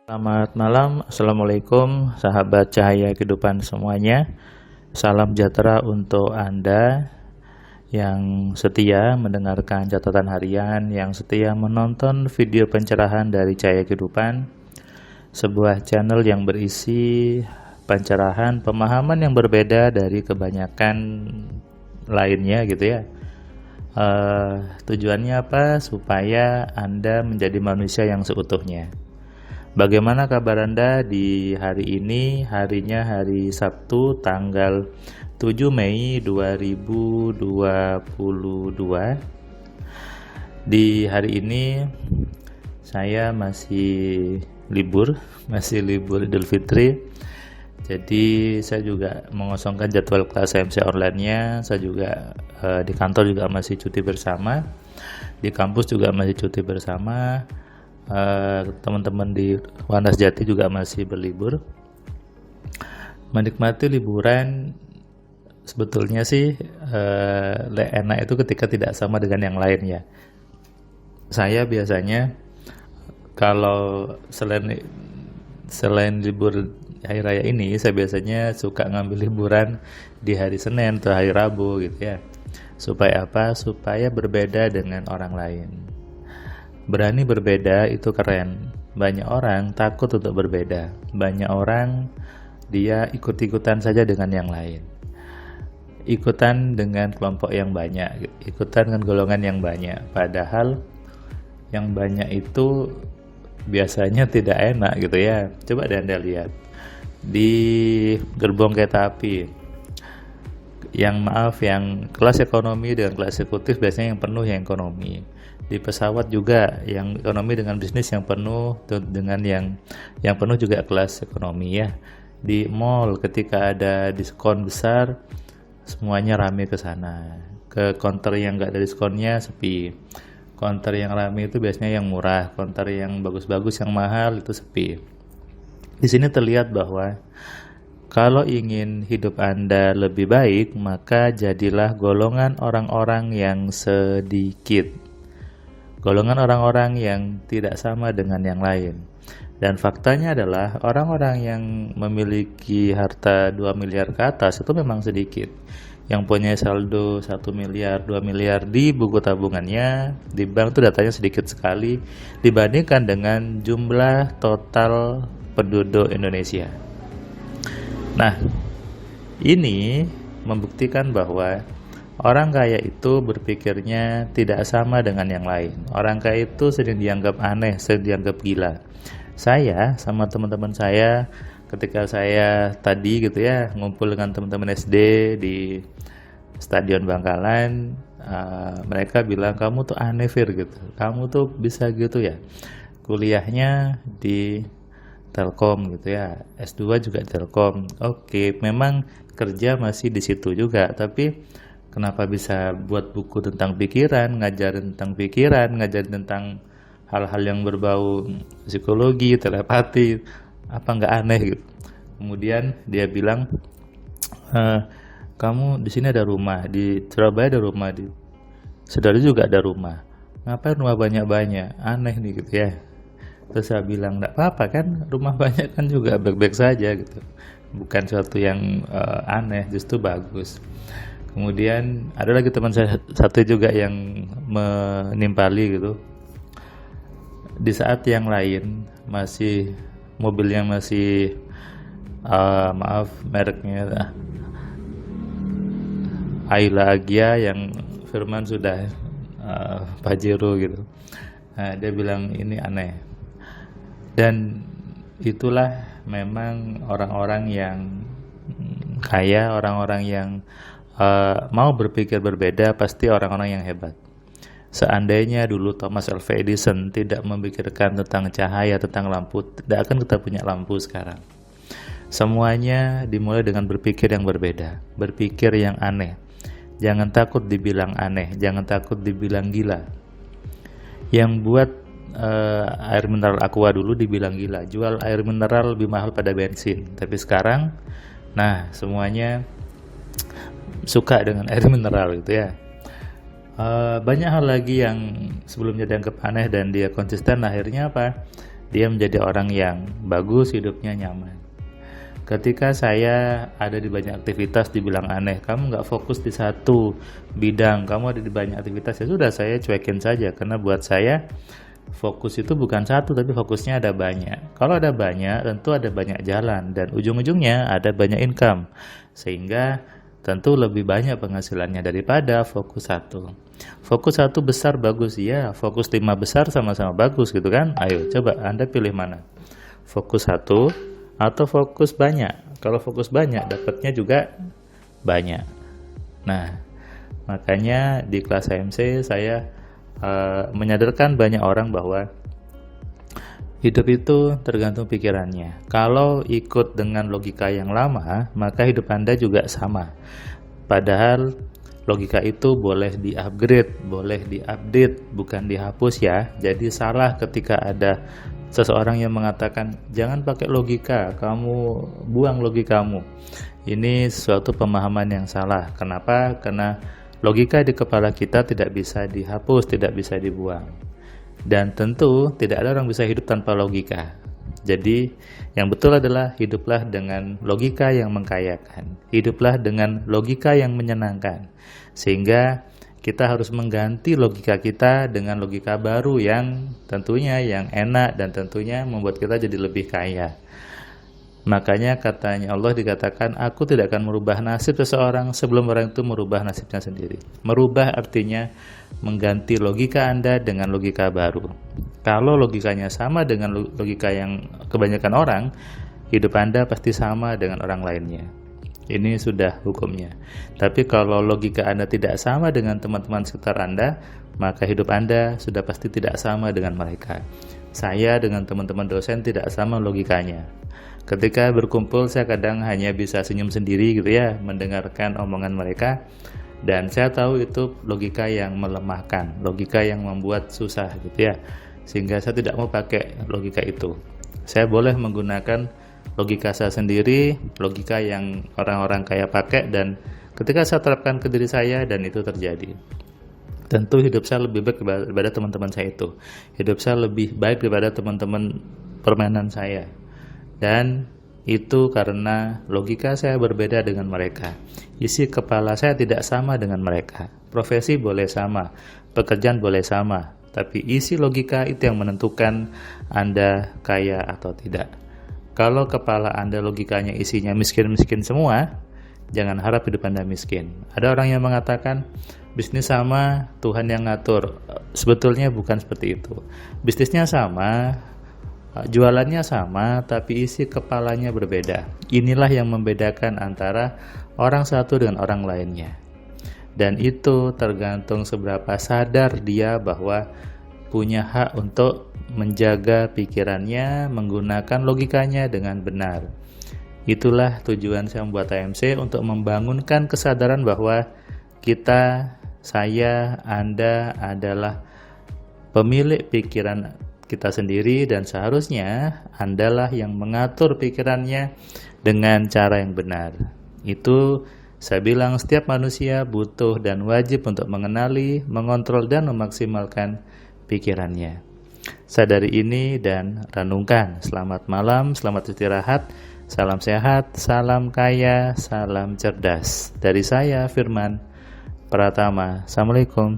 Selamat malam, Assalamualaikum sahabat cahaya kehidupan semuanya. Salam sejahtera untuk Anda yang setia mendengarkan catatan harian, yang setia menonton video pencerahan dari Cahaya Kehidupan, sebuah channel yang berisi pencerahan pemahaman yang berbeda dari kebanyakan lainnya gitu ya. Tujuannya apa? Supaya Anda menjadi manusia yang seutuhnya. Bagaimana kabar Anda di hari ini? Harinya hari Sabtu tanggal 7 Mei 2022. Di hari ini saya masih libur Idul Fitri. Jadi saya juga mengosongkan jadwal kelas AMC online-nya. Saya juga di kantor juga masih cuti bersama. Di kampus juga masih cuti bersama. Teman-teman di Wanas Jati juga masih berlibur. Menikmati liburan sebetulnya sih enak itu ketika tidak sama dengan yang lain ya. Saya biasanya kalau selain libur hari raya ini, saya biasanya suka ngambil liburan di hari Senin atau hari Rabu gitu ya. Supaya apa? Supaya berbeda dengan orang lain. Berani berbeda itu keren. Banyak orang takut untuk berbeda. Banyak orang dia ikut-ikutan saja dengan yang lain. Ikutan dengan kelompok yang banyak, ikutan dengan golongan yang banyak. Padahal yang banyak itu biasanya tidak enak gitu ya. Coba deh Anda lihat di gerbong kereta api. Yang kelas ekonomi dengan kelas eksekutif biasanya yang penuh yang ekonomi. Di pesawat juga yang ekonomi dengan bisnis yang penuh dengan yang penuh juga kelas ekonomi ya. Di mall ketika ada diskon besar semuanya rame ke sana. Ke counter yang enggak ada diskonnya sepi. Counter yang rame itu biasanya yang murah, counter yang bagus-bagus yang mahal itu sepi. Di sini terlihat bahwa kalau ingin hidup Anda lebih baik, maka jadilah golongan orang-orang yang sedikit. Golongan orang-orang yang tidak sama dengan yang lain. Dan faktanya adalah orang-orang yang memiliki harta 2 miliar ke atas itu memang sedikit. Yang punya saldo 1 miliar, 2 miliar di buku tabungannya, di bank itu datanya sedikit sekali dibandingkan dengan jumlah total penduduk Indonesia. Nah, ini membuktikan bahwa orang kaya itu berpikirnya tidak sama dengan yang lain. Orang kaya itu sering dianggap aneh, sering dianggap gila. Saya sama teman-teman saya ketika saya tadi gitu ya ngumpul dengan teman-teman SD di Stadion Bangkalan, mereka bilang kamu tuh aneh Fir gitu. Kamu tuh bisa gitu ya. Kuliahnya di Telkom gitu ya, S2 juga Telkom. Oke, memang kerja masih di situ juga, tapi kenapa bisa buat buku tentang pikiran, ngajarin tentang hal-hal yang berbau psikologi, telepati, apa nggak aneh gitu. Kemudian dia bilang, kamu di sini ada rumah, di Surabaya ada rumah, di Saudara juga ada rumah. Ngapain rumah banyak-banyak? Aneh nih gitu ya. Terus saya bilang, enggak apa-apa kan, rumah banyak kan juga baik-baik saja gitu. Bukan suatu yang aneh, justru bagus. Kemudian ada lagi teman saya satu juga yang menimpali gitu. Di saat yang lain mobilnya masih mereknya Ayla Agia, yang Firman sudah Pajero gitu. Nah, dia bilang ini aneh. Dan itulah memang orang-orang yang kaya, orang-orang yang mau berpikir berbeda, pasti orang-orang yang hebat. Seandainya dulu Thomas Alva Edison tidak memikirkan tentang cahaya, tentang lampu, tidak akan kita punya lampu sekarang. Semuanya dimulai dengan berpikir yang berbeda, berpikir yang aneh. Jangan takut dibilang aneh, jangan takut dibilang gila. Yang buat air mineral Aqua dulu dibilang gila, jual air mineral lebih mahal pada bensin. Tapi sekarang, nah semuanya suka dengan air mineral gitu ya. Banyak hal lagi yang sebelumnya dianggap aneh dan dia konsisten, akhirnya apa? dia menjadi orang yang bagus, hidupnya nyaman. Ketika saya ada di banyak aktivitas dibilang aneh, kamu nggak fokus di satu bidang, kamu ada di banyak aktivitas, ya sudah saya cuekin saja, karena buat saya fokus itu bukan satu, tapi fokusnya ada banyak. Kalau ada banyak, tentu ada banyak jalan, dan ujung-ujungnya ada banyak income, sehingga tentu lebih banyak penghasilannya daripada fokus satu. Fokus satu besar bagus, ya. Fokus 5 besar sama-sama bagus gitu kan. Ayo coba Anda pilih mana, fokus satu atau fokus banyak. Kalau fokus banyak dapatnya juga banyak. Nah, makanya di kelas AMC saya menyadarkan banyak orang bahwa hidup itu tergantung pikirannya. Kalau ikut dengan logika yang lama, maka hidup Anda juga sama. Padahal logika itu boleh di-upgrade, boleh di-update, bukan dihapus ya. Jadi salah ketika ada seseorang yang mengatakan, jangan pakai logika, kamu buang logikamu. Ini suatu pemahaman yang salah. Kenapa? Karena logika di kepala kita tidak bisa dihapus, tidak bisa dibuang. Dan tentu tidak ada orang bisa hidup tanpa logika. Jadi yang betul adalah hiduplah dengan logika yang mengkayakan. Hiduplah dengan logika yang menyenangkan. Sehingga kita harus mengganti logika kita dengan logika baru yang tentunya yang enak dan tentunya membuat kita jadi lebih kaya. Makanya katanya Allah dikatakan, aku tidak akan merubah nasib seseorang sebelum orang itu merubah nasibnya sendiri. Merubah artinya mengganti logika Anda dengan logika baru. Kalau logikanya sama dengan logika yang kebanyakan orang, hidup Anda pasti sama dengan orang lainnya. Ini sudah hukumnya. Tapi kalau logika Anda tidak sama dengan teman-teman sekitar Anda, maka hidup Anda sudah pasti tidak sama dengan mereka. Saya dengan teman-teman dosen tidak sama logikanya. Ketika berkumpul saya kadang hanya bisa senyum sendiri gitu ya, mendengarkan omongan mereka, dan saya tahu itu logika yang melemahkan, logika yang membuat susah gitu ya, sehingga saya tidak mau pakai logika itu. Saya boleh menggunakan logika saya sendiri, logika yang orang-orang kaya pakai, dan ketika saya terapkan ke diri saya dan itu terjadi, tentu hidup saya lebih baik daripada teman-teman saya itu. Hidup saya lebih baik daripada teman-teman permainan saya. Dan itu karena logika saya berbeda dengan mereka. Isi kepala saya tidak sama dengan mereka. Profesi boleh sama, pekerjaan boleh sama, tapi isi logika itu yang menentukan Anda kaya atau tidak. Kalau kepala Anda logikanya isinya miskin-miskin semua, jangan harap hidup Anda miskin. Ada orang yang mengatakan bisnis sama, Tuhan yang ngatur. Sebetulnya bukan seperti itu. Bisnisnya sama, jualannya sama, tapi isi kepalanya berbeda. Inilah yang membedakan antara orang satu dengan orang lainnya. Dan itu tergantung seberapa sadar dia bahwa punya hak untuk menjaga pikirannya, menggunakan logikanya dengan benar. Itulah tujuan saya membuat AMC, untuk membangunkan kesadaran bahwa kita, saya, Anda adalah pemilik pikiran kita sendiri, dan seharusnya Andalah yang mengatur pikirannya dengan cara yang benar. Itu saya bilang setiap manusia butuh dan wajib untuk mengenali, mengontrol dan memaksimalkan pikirannya. Sadari ini dan renungkan. Selamat malam, selamat istirahat, salam sehat, salam kaya, salam cerdas. Dari saya Firman Pratama. Assalamualaikum.